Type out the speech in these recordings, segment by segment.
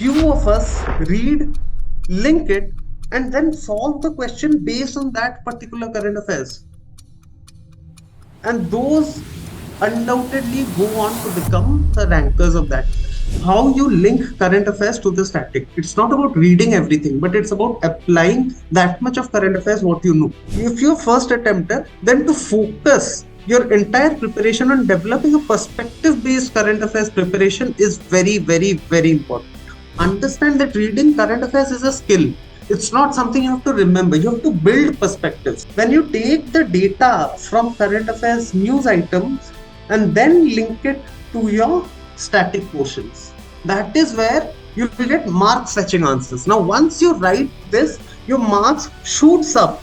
few of us read, link it, and then solve the question based on that particular current affairs. And those undoubtedly go on to become the rankers of that. How you link current affairs to the static. It's not about reading everything, but it's about applying that much of current affairs what you know. If you're first attempter, then to focus your entire preparation on developing a perspective based current affairs preparation is very, very, very important. Understand that reading current affairs is a skill. It's not something you have to remember. You have to build perspectives. When you take the data from current affairs news items and then link it to your static portions, that is where you will get mark fetching answers. Now, once you write this, your marks shoots up,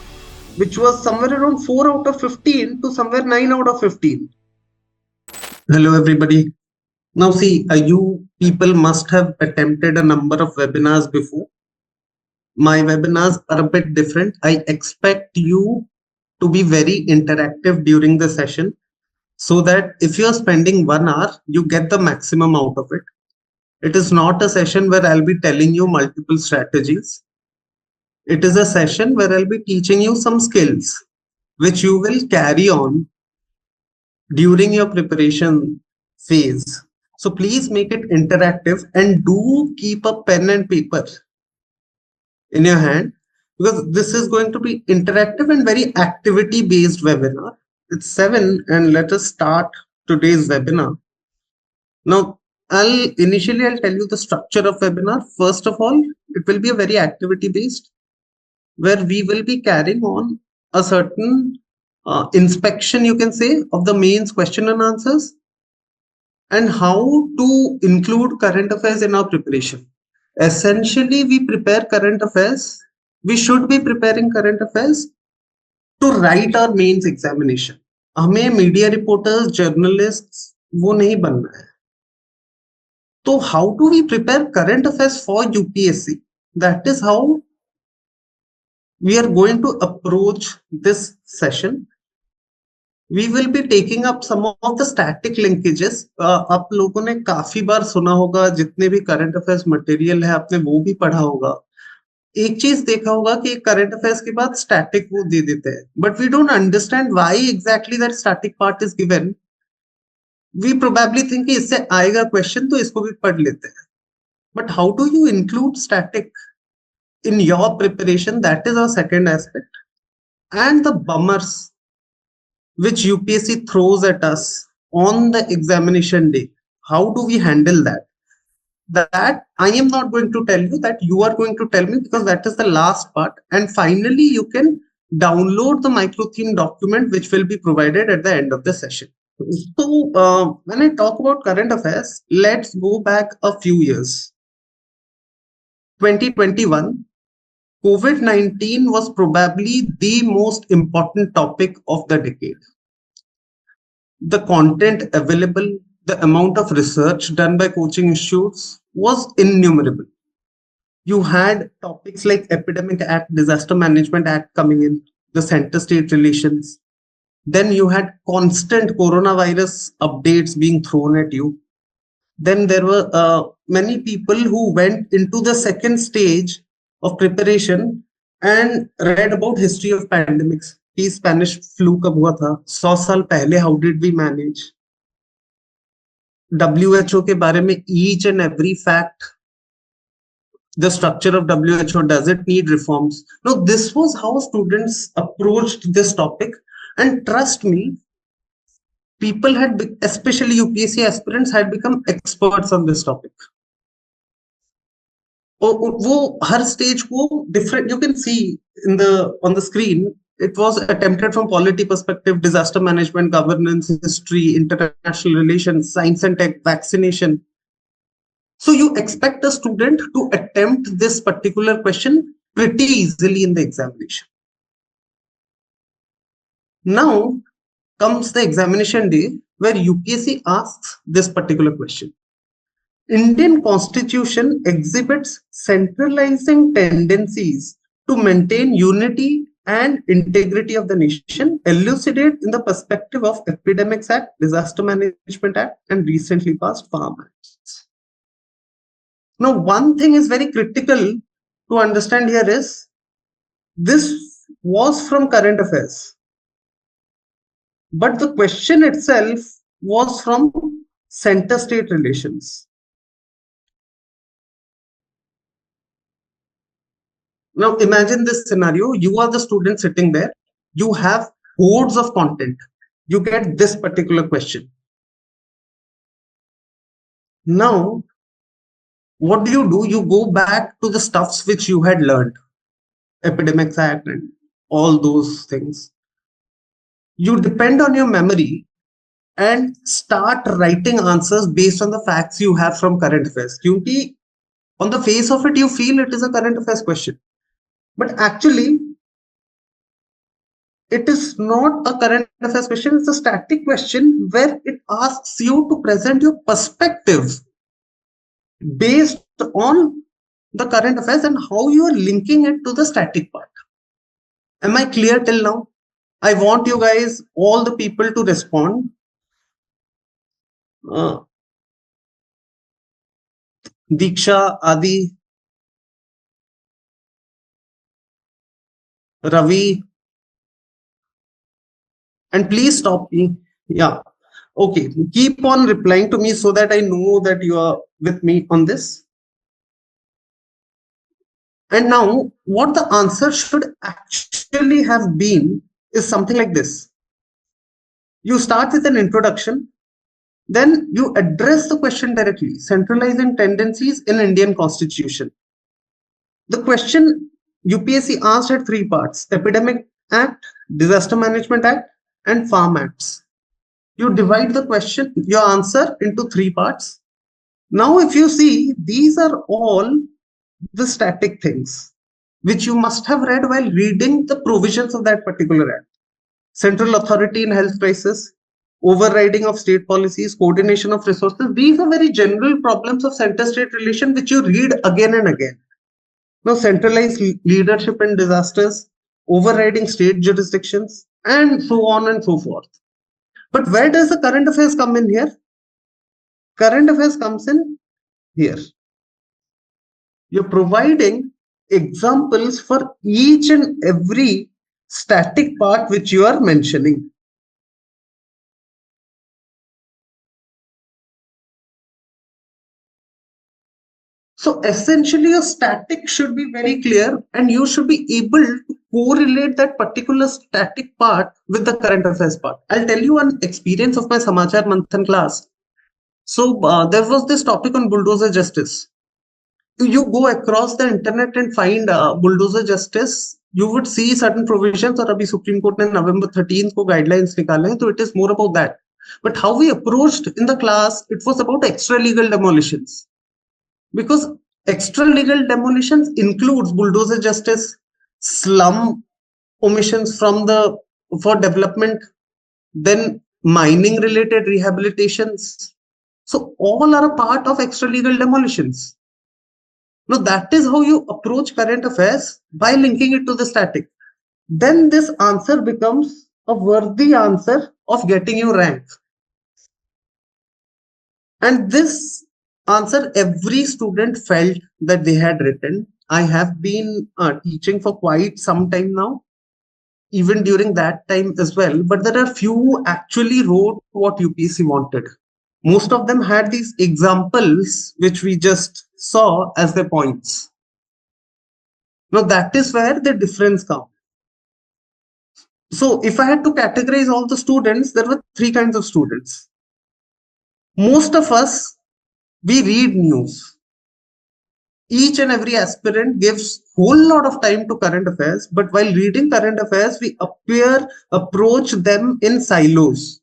which was somewhere around 4 out of 15 to somewhere 9 out of 15. Hello, everybody. Now, see, you people must have attempted a number of webinars before. My webinars are a bit different. I expect you to be very interactive during the session so that if you're spending 1 hour, you get the maximum out of it. It is not a session where I'll be telling you multiple strategies. It is a session where I'll be teaching you some skills which you will carry on during your preparation phase. So please make it interactive and do keep a pen and paper in your hand, because this is going to be interactive and very activity based webinar. It's 7 and let us start today's webinar. Now, I'll tell you the structure of webinar. First of all, it will be a very activity based where we will be carrying on a certain inspection, you can say, of the mains question and answers and how to include current affairs in our preparation. Essentially, we prepare current affairs. We should be preparing current affairs to write our mains examination. हमें media reporters, journalists वो नहीं बनना है. तो how do we prepare current affairs for UPSC? That is how we are going to approach this session. We will be taking up some of the static linkages. आप लोगों ने काफी बार सुना होगा, जितने भी करंट अफेयर्स मटेरियल है आपने वो भी पढ़ा होगा. एक चीज देखा होगा कि करंट अफेयर्स के बाद स्टैटिक वो दे देते हैं, but we don't understand why exactly that static part is given. We probably think कि इससे आएगा क्वेश्चन तो इसको भी पढ़ लेते हैं. But how do you include static in your preparation? That is our second aspect. And the bummers which UPSC throws at us on the examination day, how do we handle that? That I am not going to tell you, that you are going to tell me, because that is the last part. And finally, you can download the micro theme document which will be provided at the end of the session. So when I talk about current affairs, let's go back a few years. 2021, COVID-19 was probably the most important topic of the decade. The content available, the amount of research done by coaching institutes was innumerable. You had topics like Epidemic Act, Disaster Management Act coming in, the center-state relations. Then you had constant coronavirus updates being thrown at you. Then there were many people who went into the second stage of preparation and read about history of pandemics. कि Spanish flu कब हुआ था, 100 साल पहले, how did we manage? WHO के बारे में each and every fact, the structure of WHO, does it need reforms? No, this was how students approached this topic, and trust me, people had, especially UPSC aspirants, had become experts on this topic. वो हर stage को different, you can see on the screen, it was attempted from polity perspective, disaster management, governance, history, international relations, science and tech, vaccination. So you expect a student to attempt this particular question pretty easily in the examination. Now comes the examination day where UPSC asks this particular question. Indian Constitution exhibits centralizing tendencies to maintain unity and integrity of the nation, elucidate in the perspective of Epidemics Act, Disaster Management Act, and recently passed Farm Acts. Now, one thing is very critical to understand here is this was from current affairs, but the question itself was from center-state relations. Now, imagine this scenario. You are the student sitting there. You have hordes of content. You get this particular question. Now, what do? You go back to the stuffs which you had learned, Epidemics Act and all those things. You depend on your memory and start writing answers based on the facts you have from current affairs. Because on the face of it, you feel it is a current affairs question. But actually, it is not a current affairs question. It's a static question where it asks you to present your perspective based on the current affairs and how you are linking it to the static part. Am I clear till now? I want you guys, all the people, to respond. Diksha, Adi, Ravi, and please stop me. Yeah. Okay. Keep on replying to me so that I know that you are with me on this. And now, what the answer should actually have been is something like this. You start with an introduction, then you address the question directly, centralizing tendencies in Indian Constitution. The question UPSC asked had three parts: Epidemic Act, Disaster Management Act, and Farm Acts. You divide the question, your answer, into three parts. Now, if you see, these are all the static things which you must have read while reading the provisions of that particular act. Central authority in health crisis, overriding of state policies, coordination of resources. These are very general problems of center-state relation which you read again and again. Now, centralized leadership in disasters, overriding state jurisdictions, and so on and so forth. But where does the current affairs come in here? Current affairs comes in here. You're providing examples for each and every static part which you are mentioning. So essentially, your static should be very clear and you should be able to correlate that particular static part with the current affairs part. I'll tell you an experience of my Samachar Manthan class. So there was this topic on bulldozer justice. You go across the internet and find bulldozer justice, you would see certain provisions. और अभी Supreme Court ने November 13th को guidelines निकाले हैं, तो it is more about that. But how we approached in the class, it was about extra legal demolitions, because extra legal demolitions includes bulldozer justice, slum omissions from the for development, then mining related rehabilitations. So all are a part of extra legal demolitions. Now, that is how you approach current affairs by linking it to the static. Then this answer becomes a worthy answer of getting you rank. And this answer, every student felt that they had written. I have been teaching for quite some time now, even during that time as well. But there are few actually wrote what UPSC wanted. Most of them had these examples which we just saw as their points. Now that is where the difference comes. So if I had to categorize all the students, there were three kinds of students. Most of us, we read news. Each and every aspirant gives whole lot of time to current affairs, but while reading current affairs, we approach them in silos.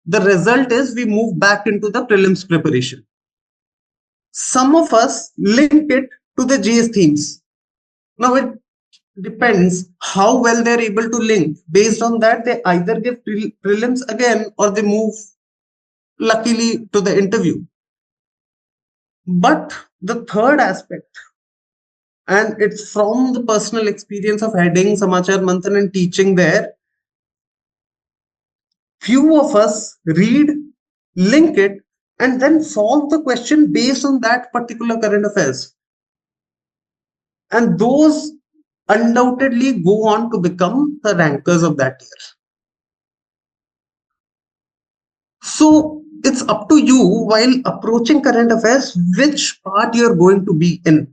The result is we move back into the prelims preparation. Some of us link it to the GS themes. Now it depends how well they're able to link. Based on that, they either give prelims again or they move luckily to the interview. But the third aspect, and it's from the personal experience of heading Samachar Manthan and teaching there, few of us read, link it, and then solve the question based on that particular current affairs. And those undoubtedly go on to become the rankers of that year. So it's up to you while approaching current affairs which part you're going to be in.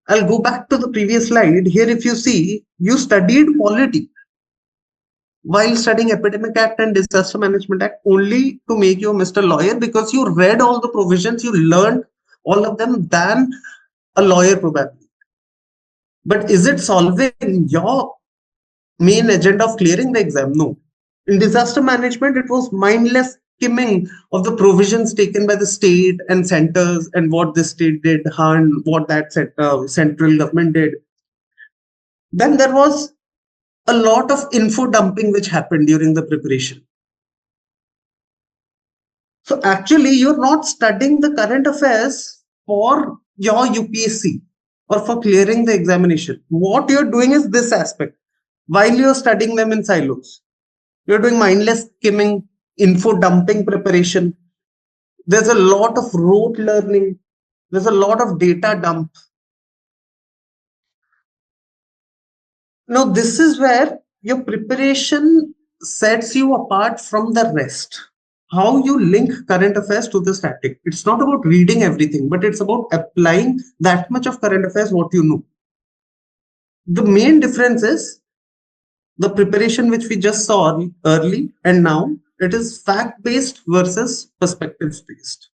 I'll go back to the previous slide. Here, if you see, you studied polity while studying Epidemic Act and Disaster Management Act only to make you Mr. Lawyer, because you read all the provisions, you learned all of them than a lawyer probably. But is it solving your main agenda of clearing the exam? No. In disaster management, it was mindless skimming of the provisions taken by the state and centers and what the state did and what that central government did. Then there was a lot of info dumping which happened during the preparation. So actually, you're not studying the current affairs for your UPSC or for clearing the examination. What you're doing is this aspect. While you're studying them in silos, you're doing mindless skimming, info dumping preparation. There's a lot of rote learning. There's a lot of data dump. Now, this is where your preparation sets you apart from the rest. How you link current affairs to the static. It's not about reading everything, but it's about applying that much of current affairs what you know. The main difference is the preparation which we just saw early and now it is fact-based versus perspectives-based.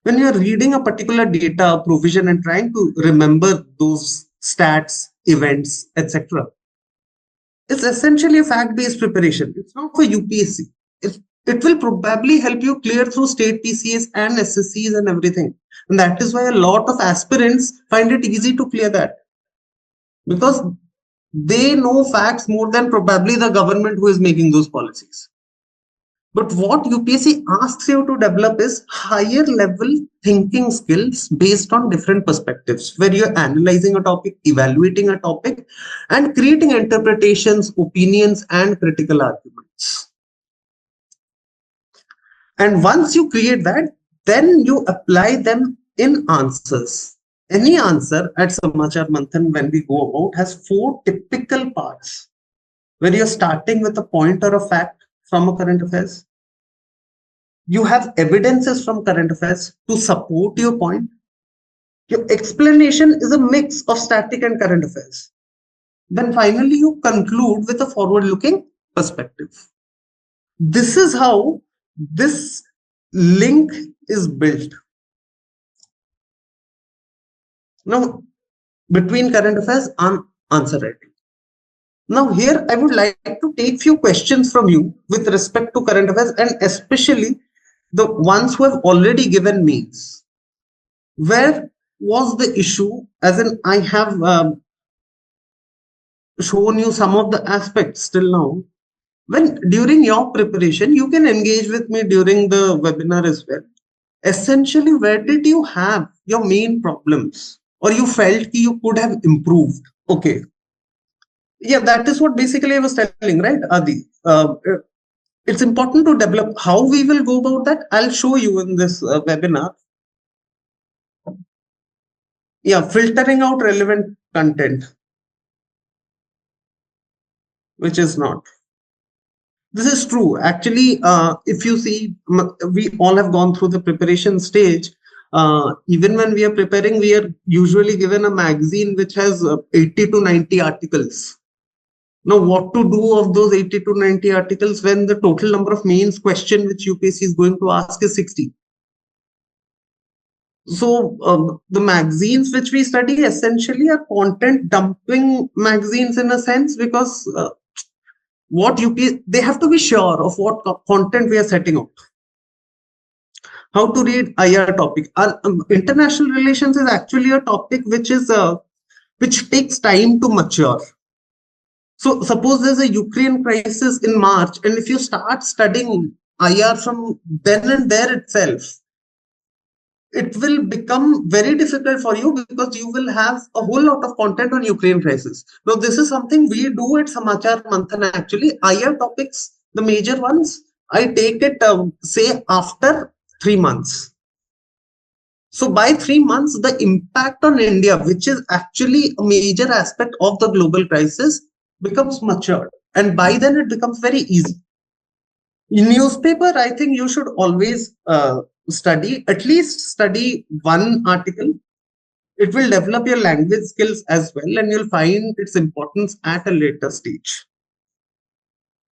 When you're reading a particular data provision and trying to remember those stats, events, etc., it's essentially a fact-based preparation. It's not for UPSC. It will probably help you clear through state PCS and SSCs and everything. And that is why a lot of aspirants find it easy to clear that. Because they know facts more than probably the government who is making those policies. But what UPSC asks you to develop is higher level thinking skills based on different perspectives, where you're analyzing a topic, evaluating a topic, and creating interpretations, opinions, and critical arguments. And once you create that, then you apply them in answers. Any answer at Samachar Manthan when we go about has 4 typical parts, where you're starting with a point or a fact from a current affairs. You have evidences from current affairs to support your point. Your explanation is a mix of static and current affairs. Then finally, you conclude with a forward-looking perspective. This is how this link is built. Now, between current affairs and answer writing. Now, here I would like to take few questions from you with respect to current affairs, and especially the ones who have already given means. Where was the issue? As in, I have shown you some of the aspects till now. When during your preparation, you can engage with me during the webinar as well. Essentially, where did you have your main problems, or you felt you could have improved? Okay. Yeah, that is what basically I was telling, right, Adi? It's important to develop. How we will go about that, I'll show you in this webinar. Yeah, filtering out relevant content, which is not. This is true. Actually, if you see, we all have gone through the preparation stage. Even when we are preparing, we are usually given a magazine which has 80 to 90 articles. Now, what to do of those 80 to 90 articles when the total number of mains question which UPSC is going to ask is 60? So the magazines which we study essentially are content dumping magazines in a sense, because they have to be sure of what content we are setting out. How to read IR topic. International relations is actually a topic which takes time to mature. So suppose there's a Ukraine crisis in March, and if you start studying IR from then and there itself, it will become very difficult for you, because you will have a whole lot of content on Ukraine crisis. Now, this is something we do at Samachar Manthan actually. IR topics, the major ones, I take it, say, after 3 months. So by 3 months, the impact on India, which is actually a major aspect of the global crisis, becomes matured. And by then, it becomes very easy. In newspaper, I think you should always at least study one article. It will develop your language skills as well, and you'll find its importance at a later stage.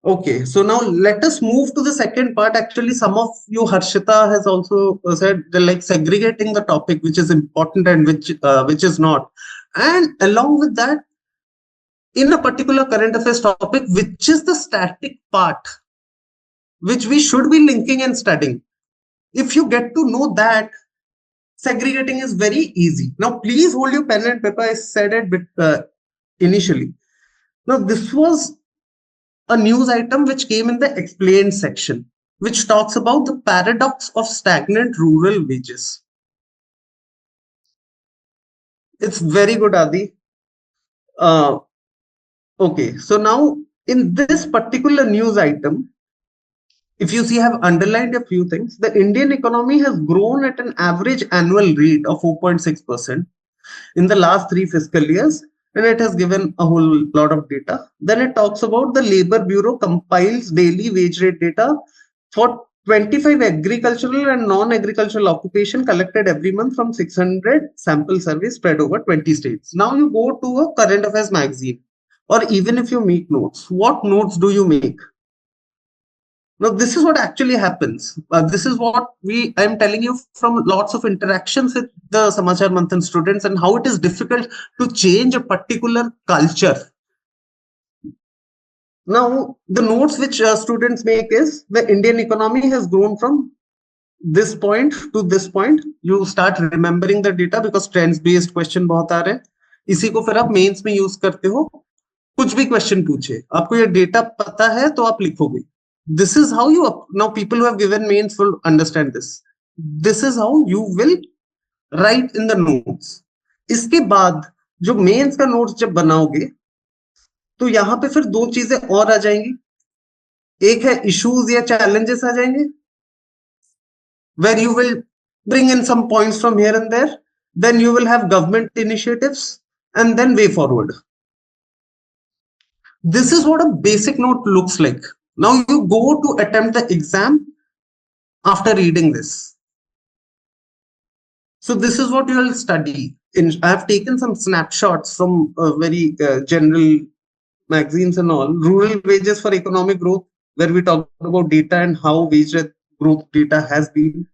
Okay, so now let us move to the second part. Actually, some of you, Harshita, has also said they're like segregating the topic, which is important and which is not. And along with that, in a particular current affairs topic, which is the static part, which we should be linking and studying. If you get to know that, segregating is very easy. Now, please hold your pen and paper. I said it initially. Now, this was a news item which came in the explained section, which talks about the paradox of stagnant rural wages. It's very good, Adi. Okay, so now in this particular news item, if you see, I have underlined a few things. The Indian economy has grown at an average annual rate of 4.6% in the last 3 fiscal years, and it has given a whole lot of data. Then it talks about the Labor Bureau compiles daily wage rate data for 25 agricultural and non-agricultural occupation collected every month from 600 sample surveys spread over 20 states. Now you go to a current affairs magazine, or even if you make notes, what notes do you make? Now, this is what actually happens. This is what I'm telling you from lots of interactions with the Samachar Manthan students, and how it is difficult to change a particular culture. Now, the notes which students make is the Indian economy has grown from this point to this point. You start remembering the data because trends based question बहुत आ रहे हैं. इसी को फिर आप mains में use करते हो. कुछ भी क्वेश्चन पूछे, आपको ये डेटा पता है तो आप लिखोगे. This is how you, now people who have given mains will understand this. This is how you will write in the notes. इसके बाद जो मेंस का नोट्स जब बनाओगे तो यहाँ पे फिर दो चीजें और आ जाएंगी. एक है इश्यूज या चैलेंजेस आ जाएंगे, where you will bring in some points from here and there. Then you will have government initiatives, and then way forward. This is what a basic note looks like. Now you go to attempt the exam after reading this. So this is what you will study. I have taken some snapshots from very general magazines and all. Rural wages for economic growth, where we talk about data and how wage growth data has been.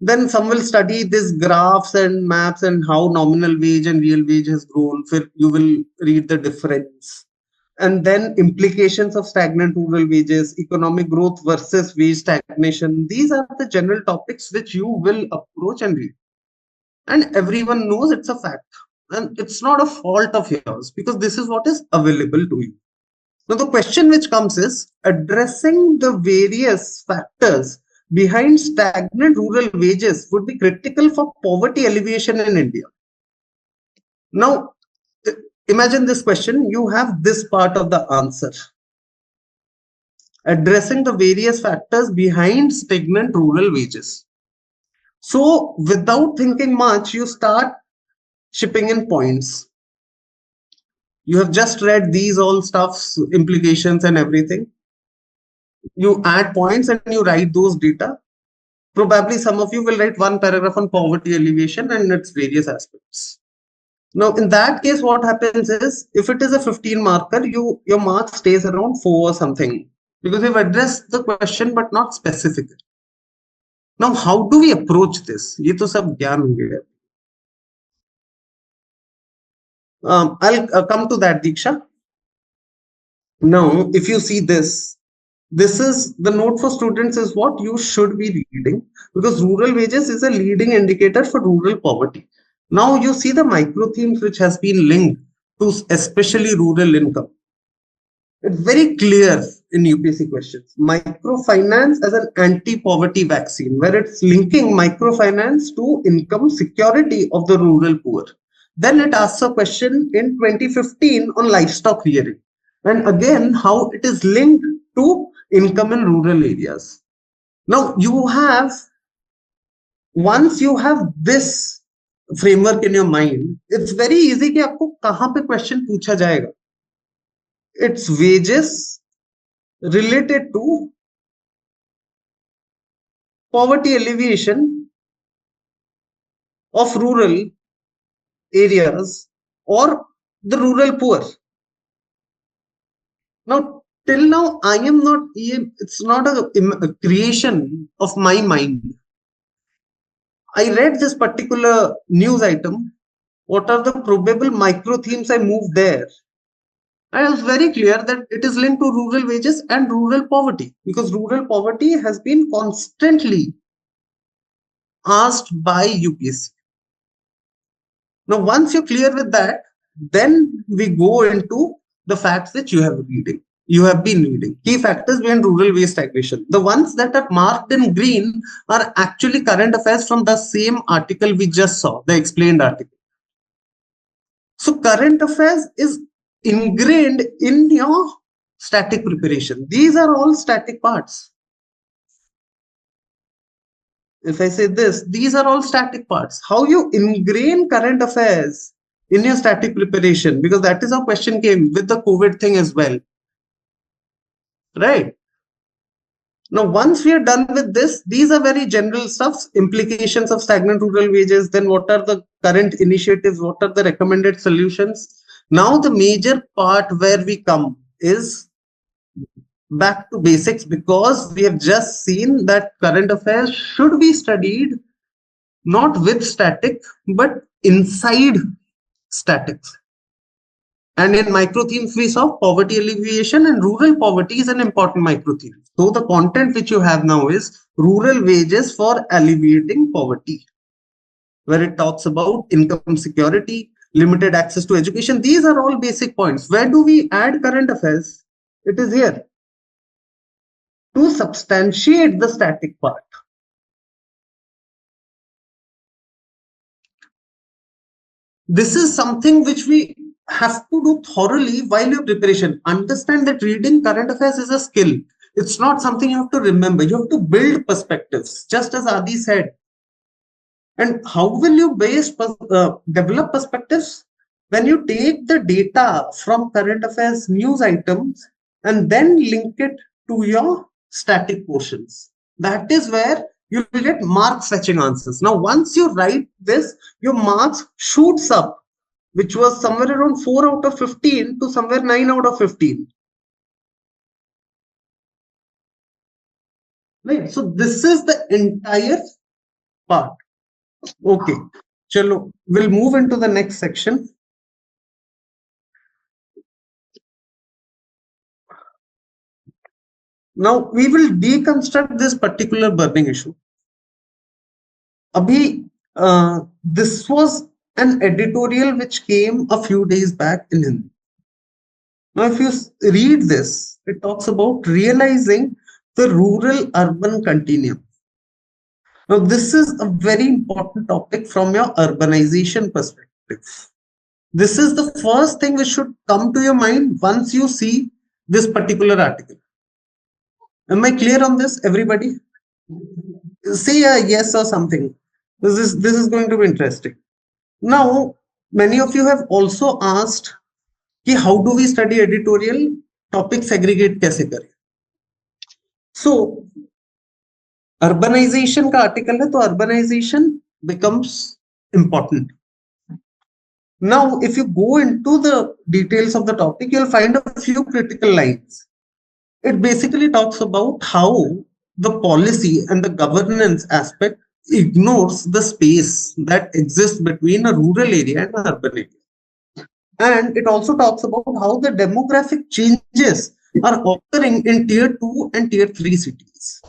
Then some will study these graphs and maps and how nominal wage and real wage has grown. You will read the difference. And then implications of stagnant rural wages, economic growth versus wage stagnation. These are the general topics which you will approach and read. And everyone knows it's a fact. And it's not a fault of yours, because this is what is available to you. Now the question which comes is addressing the various factors behind stagnant rural wages would be critical for poverty alleviation in India. Now, imagine this question, you have this part of the answer. Addressing the various factors behind stagnant rural wages. So, without thinking much, you start shipping in points. You have just read these all stuffs, implications and everything. You add points and you write those data. Probably some of you will write one paragraph on poverty alleviation and its various aspects. Now, in that case, what happens is, if it is a 15 marker, your mark stays around 4 or something, because you've addressed the question but not specific. Now, how do we approach this? ये तो सब ज्ञान हो गया. I'll come to that, Diksha. Now, if you see this is the note for students is what you should be reading, because rural wages is a leading indicator for rural poverty. Now you see the micro themes which has been linked to especially rural income. It's very clear in UPSC questions. Microfinance as an anti-poverty vaccine, where it's linking microfinance to income security of the rural poor. Then it asks a question in 2015 on livestock rearing. And again, how it is linked to income in rural areas. Now once you have this framework in your mind, it's very easy कि आपको कहाँ पे question पूछा जाएगा. It's wages related to poverty alleviation of rural areas or the rural poor. Now, till now, I am not, it's not a creation of my mind. I read this particular news item. What are the probable micro themes I moved there? And it was very clear that it is linked to rural wages and rural poverty, because rural poverty has been constantly asked by UPSC. Now, once you're clear with that, then we go into the facts that you have been reading. Key factors behind rural waste stagnation. The ones that are marked in green are actually current affairs from the same article we just saw, the explained article. So current affairs is ingrained in your static preparation. These are all static parts. If I say this, these are all static parts. How you ingrain current affairs in your static preparation, because that is how question came with the COVID thing as well. Right? Now, once we are done with this, these are very general stuffs, implications of stagnant rural wages, then what are the current initiatives, what are the recommended solutions. Now, the major part where we come is back to basics, because we have just seen that current affairs should be studied not with static, but inside statics. And in micro themes, we saw poverty alleviation, and rural poverty is an important micro theme. So the content which you have now is rural wages for alleviating poverty, where it talks about income security, limited access to education. These are all basic points. Where do we add current affairs? It is here to substantiate the static part. This is something which we have to do thoroughly while your preparation. Understand that reading current affairs is a skill. It's not something you have to remember. You have to build perspectives, just as Adi said. And how will you develop perspectives? When you take the data from current affairs news items and then link it to your static portions. That is where you will get mark fetching answers. Now, once you write this, your marks shoots up, which was somewhere around 4 out of 15 to somewhere 9 out of 15. Right. So this is the entire part. Okay. Chalo, we'll move into the next section. Now we will deconstruct this particular burning issue. This was an editorial which came a few days back in Hindi. Now, if you read this, it talks about realizing the rural-urban continuum. Now, this is a very important topic from your urbanization perspective. This is the first thing which should come to your mind once you see this particular article. Am I clear on this, everybody? Say a yes or something. This is going to be interesting. Now, many of you have also asked कि how do we study editorial, topic segregate कैसे करें. So, urbanization का article है, तो urbanization becomes important. Now, if you go into the details of the topic, you'll find a few critical lines. It basically talks about how the policy and the governance aspect ignores the space that exists between a rural area and an urban area. And it also talks about how the demographic changes are occurring in tier 2 and tier 3 cities.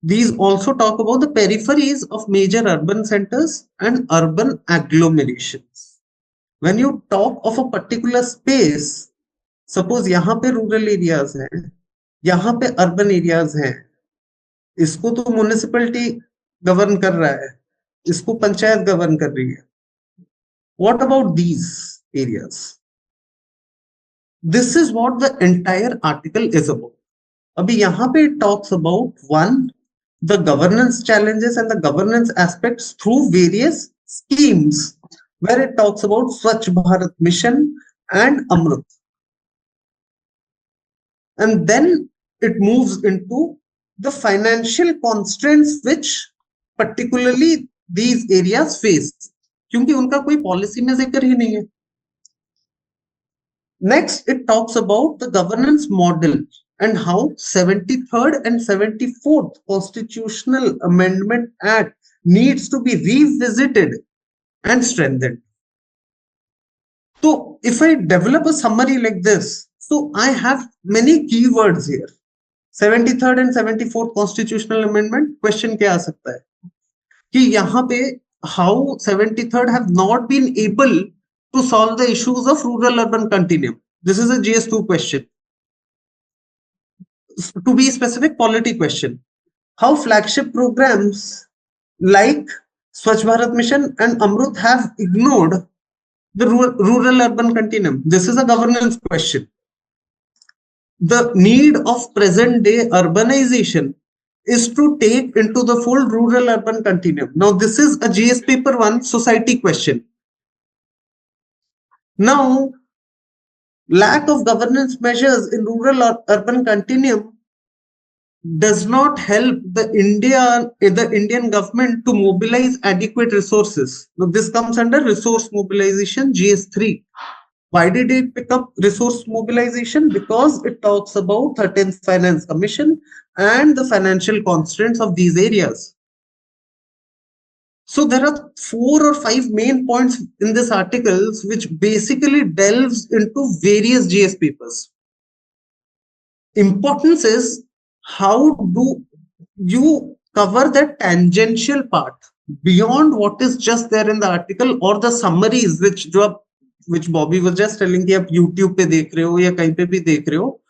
These also talk about the peripheries of major urban centers and urban agglomerations. When you talk of a particular space, suppose यहाँ पे rural areas हैं, यहाँ पे urban areas हैं, इसको तो municipality govern कर रहा है, इसको पंचायत govern कर रही है. What about these areas? This is what the entire article is about. अभी यहाँ पे it talks about one, the governance challenges and the governance aspects through various schemes, where it talks about Swachh Bharat Mission and Amrut. And then it moves into the financial constraints which particularly these areas face, क्योंकि उनका कोई policy में जिक्र ही नहीं है. Next, it talks about the governance model and how 73rd and 74th Constitutional Amendment Act needs to be revisited and strengthened. So, if I develop a summary like this, so I have many keywords here. 73rd and 74th Constitutional Amendment, question क्या आ सकता है कि यहाँ पे how 73rd have not been able to solve the issues of rural-urban continuum. This is a GS2 question. To be specific, polity question. How flagship programs like Swachh Bharat Mission and Amrut have ignored the rural-urban continuum. This is a governance question. The need of present-day urbanization is to take into the full rural-urban continuum. Now, this is a GS paper 1 society question. Now, lack of governance measures in rural-urban continuum does not help the Indian government to mobilize adequate resources. Now, this comes under resource mobilization GS3. Why did it pick up resource mobilization? Because it talks about 13th Finance Commission and the financial constraints of these areas. So there are 4 or 5 main points in this article which basically delves into various GS papers. Importance is how do you cover that tangential part beyond what is just there in the article or the summaries which Bobby was just telling कि आप YouTube पे देख रहे हो या कहीं पे भी देख रहे हो,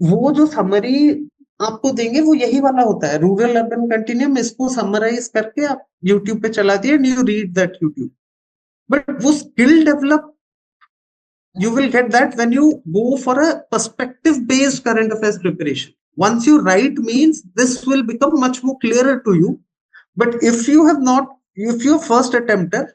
वो जो summary आपको देंगे वो यही वाला होता है, रूरल अर्बन कंटिन्यूम. इसको समराइज करके आप YouTube पे चला दिए and you read that YouTube. But वो skill develop you will get that when you go for a perspective based current affairs preparation. Once you write means this will become much more clearer to you. But if you're first attempter,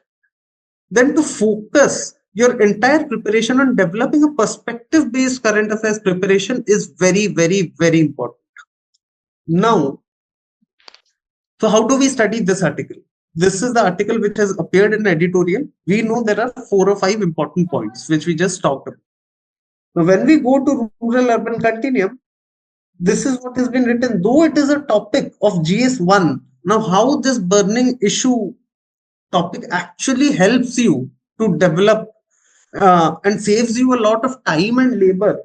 then to focus your entire preparation on developing a perspective based current affairs preparation is very, very, very important. Now, so how do we study this article? This is the article which has appeared in editorial. We know there are 4 or 5 important points which we just talked about. Now, when we go to rural-urban continuum, this is what has been written. Though it is a topic of GS1, now how this burning issue topic actually helps you to develop and saves you a lot of time and labor.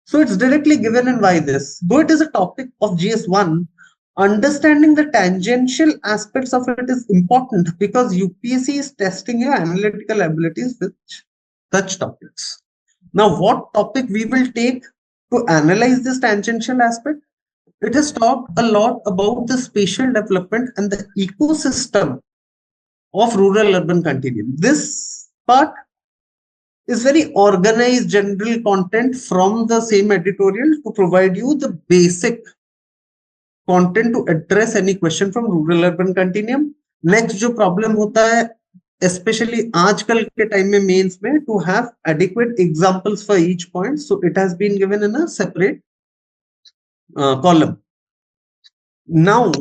So it's directly given in why this. Though it is a topic of GS1, understanding the tangential aspects of it is important because UPSC is testing your analytical abilities with such topics. Now, what topic we will take to analyze this tangential aspect? It has talked a lot about the spatial development and the ecosystem of rural-urban continuum. This part is very organized general content from the same editorial to provide you the basic content to address any question from rural-urban continuum. Next जो problem होता है, especially आजकल के time में mains में, to have adequate examples for each point. So it has been given in a separate column. Now,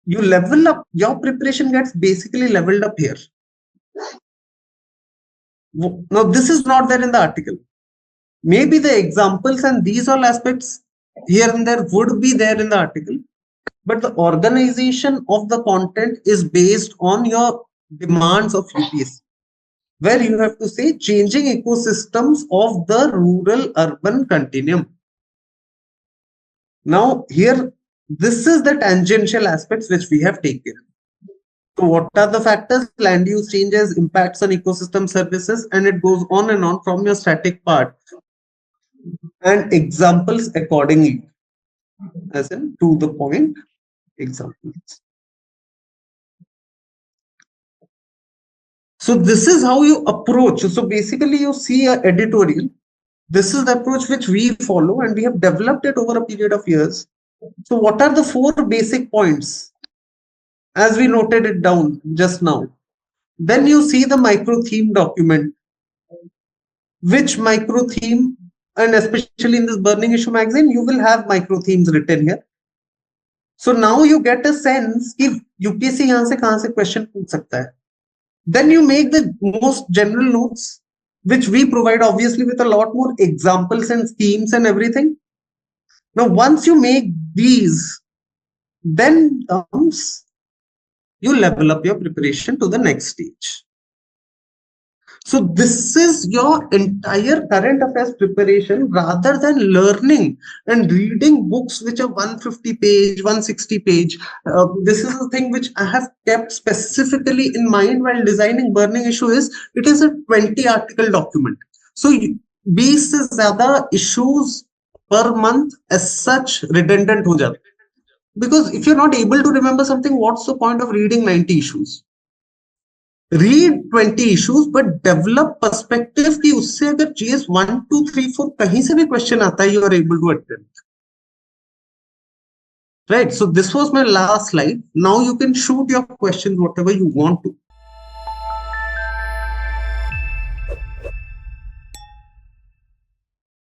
you level up, your preparation gets basically leveled up here. Now, this is not there in the article. Maybe the examples and these all aspects here and there would be there in the article, but the organization of the content is based on your demands of UPSC, where you have to say changing ecosystems of the rural-urban continuum. Now, here, this is the tangential aspects which we have taken. So what are the factors? Land use changes, impacts on ecosystem services, and it goes on and on from your static part. And examples accordingly, as in to the point examples. So this is how you approach. So basically you see an editorial This is the approach which we follow, and we have developed it over a period of years. So what are the 4 basic points as we noted it down just now? Then you see the micro theme document, which micro theme, and especially in this burning issue magazine, you will have micro themes written here. So now you get a sense if UPSC यहाँ से कहाँ से question पूछ सकता है. Then you make the most general notes, which we provide obviously with a lot more examples and themes and everything. Now, once you make these, then comes you level up your preparation to the next stage. So this is your entire current affairs preparation, rather than learning and reading books which are 150 page, 160 page. This is the thing which I have kept specifically in mind while designing burning issue is it is a 20 article document. So 20 से ज़्यादा issues per month as such redundant हो जाते. Because if you're not able to remember something, what's the point of reading 90 issues? Read 20 issues, but develop perspective कि उससे अगर GS 1, 2, 3, 4 कहीं से भी question आता है, you are able to attempt. Right. So this was my last slide. Now you can shoot your questions whatever you want to.